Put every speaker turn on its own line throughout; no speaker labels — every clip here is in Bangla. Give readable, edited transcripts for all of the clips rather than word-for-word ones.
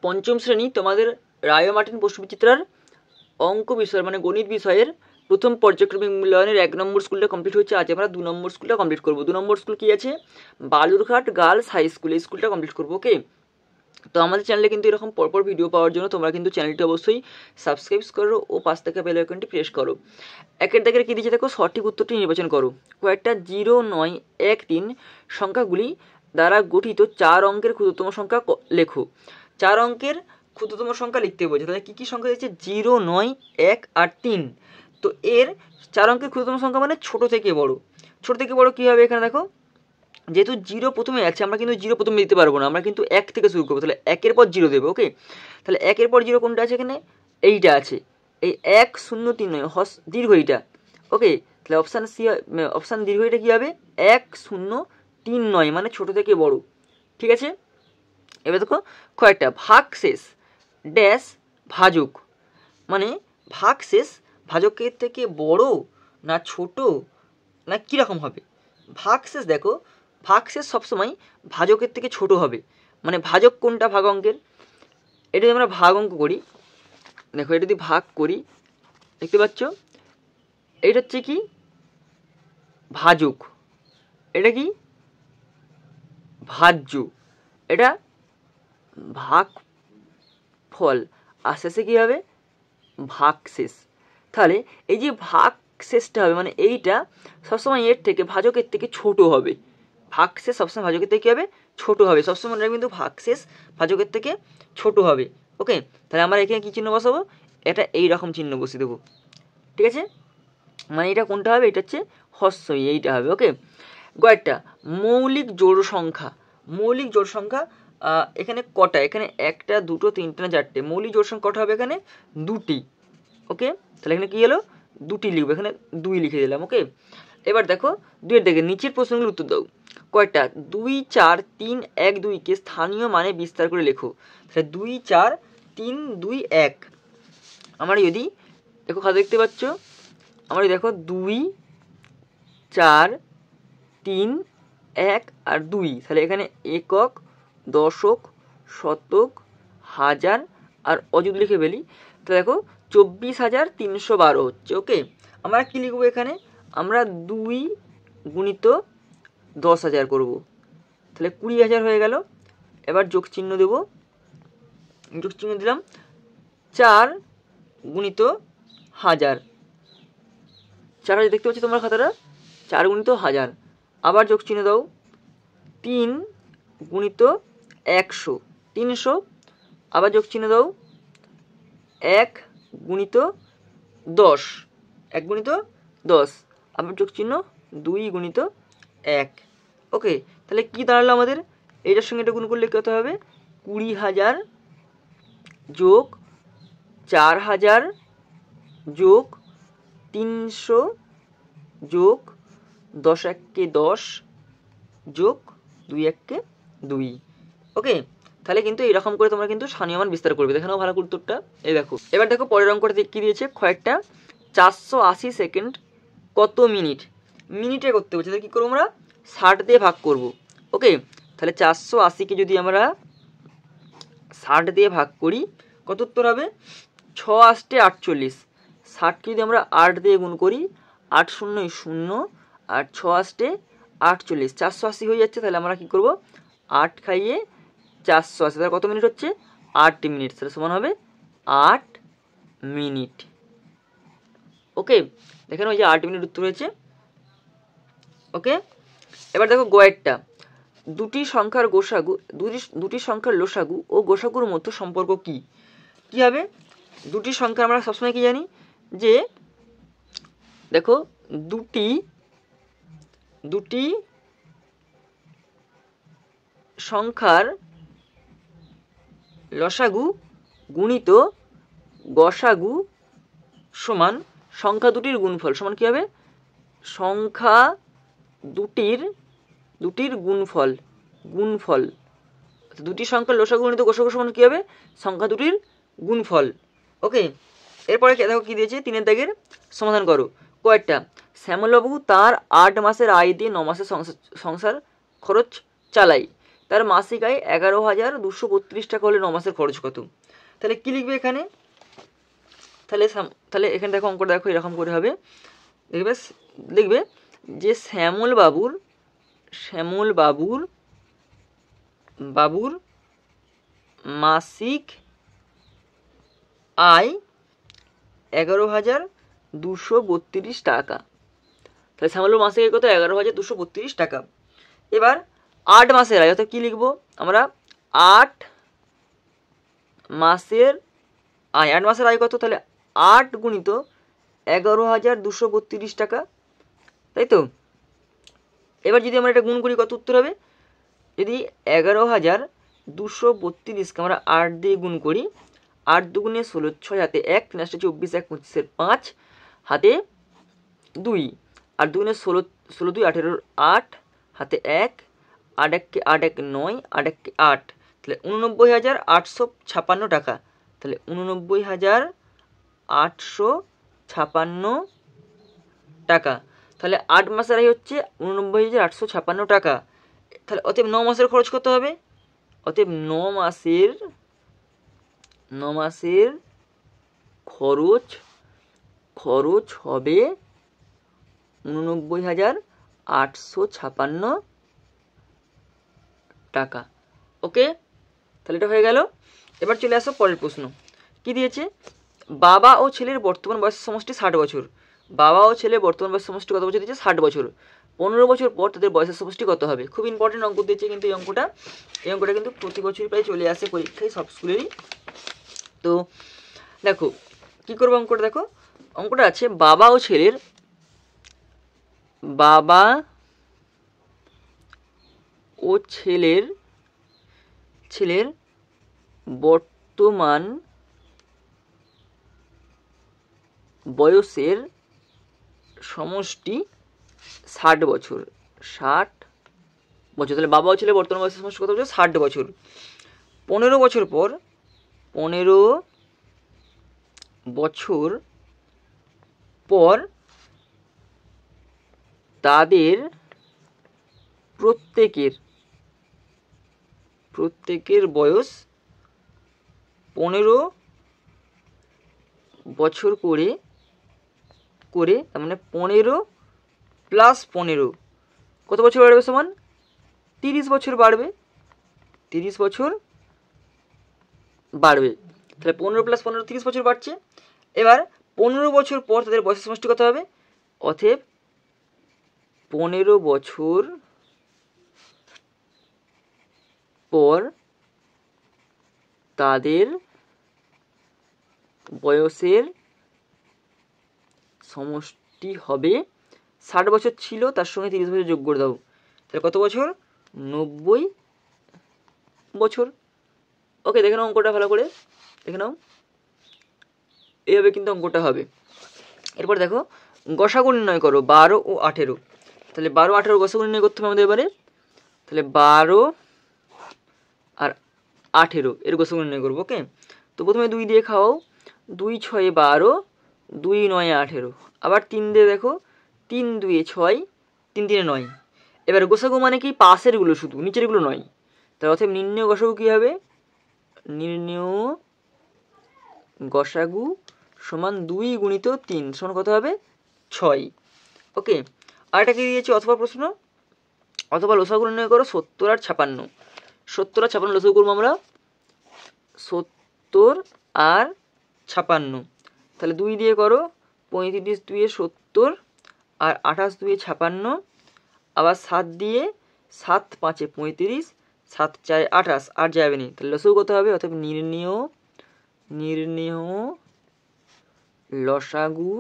পঞ্চম শ্রেণী তোমাদের রায় মার্টিন প্রশ্নবিচিত্রার অঙ্ক বিষয়ের মানে গণিত বিষয়ের প্রথম পর্যায়ক্রমিক মূল্যায়নের 1 নম্বর স্কুলটা কমপ্লিট হয়েছে। আজ আমরা 2 নম্বর স্কুলটা কমপ্লিট করবো। 2 নম্বর স্কুল কি আছে? বালুরঘাট গার্লস হাই স্কুল, এই স্কুলটা কমপ্লিট করবো। ওকে, তো আমাদের চ্যানেলে কিন্তু এরকম পরপর ভিডিও পাওয়ার জন্য তোমরা কিন্তু চ্যানেলটি অবশ্যই সাবস্ক্রাইব করো ও পাশ থেকে বেল আইকনটি প্রেস করো। একের দাগের কী দিয়েছে দেখো, সঠিক উত্তরটি নির্বাচন করো। কয়েকটা 0, 9, 1, 3 সংখ্যাগুলি দ্বারা গঠিত 4 অঙ্কের ক্ষুদ্রতম সংখ্যা লেখো। 4 অঙ্কের ক্ষুদ্রতম সংখ্যা লিখতে বলছে, তাহলে কী কী সংখ্যা দিচ্ছে? 0, 9, 1 আর 3। তো এর 4 অঙ্কের ক্ষুদ্রতম সংখ্যা মানে ছোট থেকে বড়। ছোট থেকে বড় কী হবে? এখানে দেখো, যেহেতু 0 প্রথমে আছে, আমরা কিন্তু 0 প্রথমে দিতে পারবো না, আমরা কিন্তু 1 থেকে শুরু করবো। তাহলে 1-এর পর 0 দেবো। ওকে, তাহলে 1-এর পর 0 কোনটা আছে? এখানে এইটা আছে, এই 1, 0, 3 নয়, দীর্ঘ এইটা। ওকে, তাহলে অপশান সি, অপশান দীর্ঘ এটা কী হবে? 1, 0, 3 নয়, মানে ছোট থেকে বড়। ঠিক আছে, এবার দেখো কয়েকটা ভাগ শেষ ড্যাশ ভাজক, মানে ভাগ শেষ ভাজকের থেকে বড় না ছোট না কীরকম হবে? ভাগ শেষ দেখো, ভাগ শেষ সবসময় ভাজকের থেকে ছোট হবে। মানে ভাজক কোনটা ভাগ অঙ্কের? এটা যদি আমরা ভাগ অঙ্ক করি, দেখো এটা যদি ভাগ করি, দেখতে পাচ্ছ এটা হচ্ছে কি ভাজক, এটা কি ভাজ্য, এটা ভাগ ফল, আর শেষে কী হবে? ভাগ শেষ। তাহলে এই যে ভাগ শেষটা হবে মানে এইটা সবসময় এর থেকে ভাজকের থেকে ছোট হবে। ভাগ শেষ সবসময় ভাজকের থেকে কী হবে? ছোট হবে। সবসময় মনে রাখবে কিন্তু ভাগ শেষ ভাজকের থেকে ছোট হবে। ওকে, তাহলে আমরা এখানে কী চিহ্ন বসাবো? এটা এই রকম চিহ্ন বসিয়ে দেবো। ঠিক আছে, মানে এটা কোনটা হবে? এটা হচ্ছে হ্রস্বই, এইটা হবে। ওকে, কয়েকটা মৌলিক জোড় সংখ্যা, মৌলিক জোড় সংখ্যা এখানে কটা? এখানে 1টা 2টো 3টে না 4টে। মৌলিক জোড় সংখ্যা কটা হবে? এখানে 2টি। ওকে, তাহলে এখানে কী হলো? 2টি লিখবো, এখানে 2 লিখে দিলাম। ওকে, এবার দেখো 2-এর দিকে নিচের প্রশ্নগুলো উত্তর দাও। কয়টা? 2, 4, 3, 1, 2কে স্থানীয় মানে বিস্তার করে লেখো। তাহলে 2, 4, 3, 2, 1। আমার যদি দেখো খাতা দেখতে পাচ্ছ, আমার দেখো 2, 4, 3, 1 আর 2। তাহলে এখানে একক, দশক, শতক, হাজার আর অযুত লিখে ফেলি। তো দেখো 24,312 হচ্ছে। ওকে, আমরা কী লিখবো এখানে? আমরা 2 গুণিত 10,000 করবো, তাহলে 20,000 হয়ে গেল। এবার যোগ চিহ্ন দেব, যোগ চিহ্ন দিলাম। 4 গুণিত 1000, 4,000 দেখতে পাচ্ছি তোমরা খাতাটা, 4 গুণিত 1000। আবার যোগ চিহ্ন দাও, 3 গুণিত 100, 300। আবার যোগ চিহ্ন দাও, 1 গুণিত 10, 1 গুণিত 10। আবার যোগ চিহ্ন 2 গুণিত 1। ওকে, তাহলে কি দাঁড়ালো আমাদের? এইটার সঙ্গে এটা গুণ করলে কত হবে? 20,000 যোগ 4,000 যোগ 300 যোগ 10 1-কে 10 যোগ 2 1-কে 2। ওকে, তাহলে কিন্তু এরকম করে তোমরা কিন্তু স্থানীয় মান বিস্তার করবে। দেখানো ভালো উত্তরটা, এই দেখো। এবার দেখো পরের অঙ্কটা কী দিয়েছে? কয়েকটা 480 সেকেন্ড কত মিনিট? মিনিটে করতে বলছে, তাহলে কী করবো? আমরা 60 দিয়ে ভাগ করব। ওকে, তাহলে 480-কে যদি আমরা 60 দিয়ে ভাগ করি, কত উত্তর হবে? 6 8 48। 60কে যদি আমরা 8 দিয়ে গুণ করি, 8 0 0 আর 6 8 48, 480 হয়ে যাচ্ছে। তাহলে আমরা কী করব? 8 খাইয়ে 480, তাহলে কত মিনিট হচ্ছে? 8 মিনিট। তাহলে সমান হবে 8 মিনিট। ওকে, দেখেন ওই যে 8 মিনিট উত্তর হয়েছে। ওকে, এবার দেখো গয়েরটা, দুটি সংখ্যার গোসাগু, দুটি সংখ্যার লসাগু ও গোসাগুর মধ্যে সম্পর্ক কি? কী হবে? দুটি সংখ্যা আমরা সবসময় কি জানি যে দেখো দুটি সংখ্যার লসাগু গুণিত গসাগু সমান সংখ্যা দুটির গুণফল সমান কী হবে? সংখ্যা দুটির গুণফল, দুটি সংখ্যার লসাগু গুণিত গসাগু সমান কী হবে? সংখ্যা দুটির গুণফল। ওকে, এরপরে দেখো কী দিয়েছে? 3-এর দাগের সমাধান করো। কয়েকটা শ্যামলবাবু তার 8 মাসের আয় দিয়ে 9 মাসের সংসার খরচ চালায়। তার মাসিক আয় 11,232 টাকা হলে 9 মাসের খরচ কত? তাহলে কি লিখবে এখানে? তাহলে এখানে দেখো অঙ্কটা দেখো এরকম করে হবে। লিখবে যে শ্যামল বাবুর মাসিক আয় 11,232 টাকা। তাহলে শ্যামলবাবুর মাসিক আয় কত? 11,232 টাকা। এবার 8 মাসের আয়, অর্থাৎ কী লিখবো আমরা? 8 মাসের আয়। 8 মাসের আয় কত? তাহলে 8 গুণিত 11,232 টাকা, তাই তো? এবার যদি আমরা এটা গুণ করি কত উত্তর হবে? যদি 11,232কে আমরা 8 দিয়ে গুণ করি, 8 দুগুণে 16, 6 হাতে 1, 3 24, 1 25, 5 হাতে 2, 8 দুগুণে 16, 16 2 18, 8 হাতে 1, 8 1 8 1 9, 8 1 8, তাহলে 89,856 টাকা। তাহলে 89,856 টাকা। তাহলে 8 মাসের আয় হচ্ছে 89,856 টাকা। তাহলে অতএব 9 মাসের খরচ কত হবে? অতএব 9 মাসের খরচ হবে 89,856 টাকা। ওকে, তাহলে এটা হয়ে গেল। এবার চলে আসো পরের প্রশ্ন। কি দিয়েছে? বাবা ও ছেলের বর্তমান বয়সের সমষ্টি 60 বছর। বাবা ও ছেলের বর্তমান বয়সের সমষ্টি কত বছর দিয়েছে? 60 বছর। 15 বছর পর তাদের বয়সের সমষ্টি কত হবে? খুব ইম্পর্টেন্ট অঙ্ক দিয়েছে কিন্তু এই অঙ্কটা কিন্তু প্রতি বছরই প্রায় চলে আসে পরীক্ষায় সব স্কুলেরই। তো দেখো কি করবো অঙ্কটা, দেখো অঙ্কটা আছে বাবা ও ছেলের বর্তমান বয়সের সমষ্টি 60 বছর। 60 বছর। তাহলে বাবা ও ছেলের বর্তমান বয়সের সমষ্টি কত বছর? 60 বছর। 15 বছর পর তাদের প্রত্যেকের বয়স 15 বছর করে তার মানে 15 + 15 কত বছর বাড়বে? সমান 30 বছর বাড়বে। 30 বছর বাড়বে। তাহলে 15 + 15 30 বছর বাড়ছে। এবার 15 বছর পর তাদের বয়সের সমষ্টি কত হবে? অতএব 15 বছর পর তাদের বয়সের সমষ্টি হবে 60 বছর ছিল, তার সঙ্গে 30 বছর যোগ করে দাও। তাহলে কত বছর? 90 বছর। ওকে, দেখে নাও অঙ্কটা ভালো করে দেখে নাও। এইভাবে কিন্তু অঙ্কটা হবে। এরপর দেখো গসাগু নির্ণয় করো 12 ও 18। তাহলে 12 18 গসাগু নির্ণয় করতে হবে আমাদের এবারে। তাহলে 12 আর 18 এর গসাগু নির্ণয় করবো। ওকে, তো প্রথমে 2 দিয়ে খাও। 2 6 12, 2 9 18। আবার 3 দিয়ে দেখো, 3 2 6, 3 3 9। এবার গোসাগু মানে কি? পাশেরগুলো শুধু, নিচেরগুলো নয়। তাহলে অতএব নির্ণয় গসাগু কী হবে? নির্ণয় গসাগু সমান 2 গুণিত 3 সমান কত হবে? 6। ওকে, আর এটা কি দিয়েছে? অথবা প্রশ্ন, অথবা লসাগু নির্ণয় করো 70 আর 56। 70 আর 56 লসাগু করবো আমরা। 70 আর 56। তাহলে 2 দিয়ে করো, 35 2 70 আর 28 2 56। আবার 7 দিয়ে, 7 5 35, 7 4 28, আর যাবে নি। তাহলে লসাগু কত হবে? অর্থাৎ নির্ণেয় লসাগু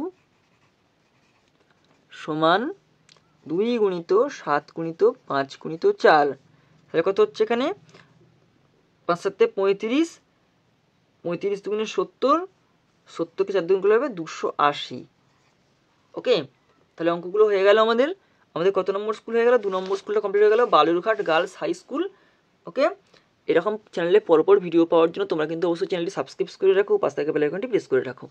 সমান 2 গুণিত 7 গুণিত 5 গুণিত 4। তাহলে কত হচ্ছে এখানে? 5 7 35, 35 দুগুণে 70, 70কে 4 দুগুণ করলে হবে 280। ওকে, তাহলে অঙ্কগুলো হয়ে গেল আমাদের। কত নম্বর স্কুল হয়ে গেল? 2 নম্বর স্কুলটা কমপ্লিট হয়ে গেল, বালুরঘাট গার্লস হাই স্কুল। ওকে, এরকম চ্যানেলে পরপর ভিডিও পাওয়ার জন্য তোমরা কিন্তু অবশ্যই চ্যানেলটি সাবস্ক্রাইব করে রাখো, পাশে থাকা বেল আইকনটি প্রেস করে রাখো।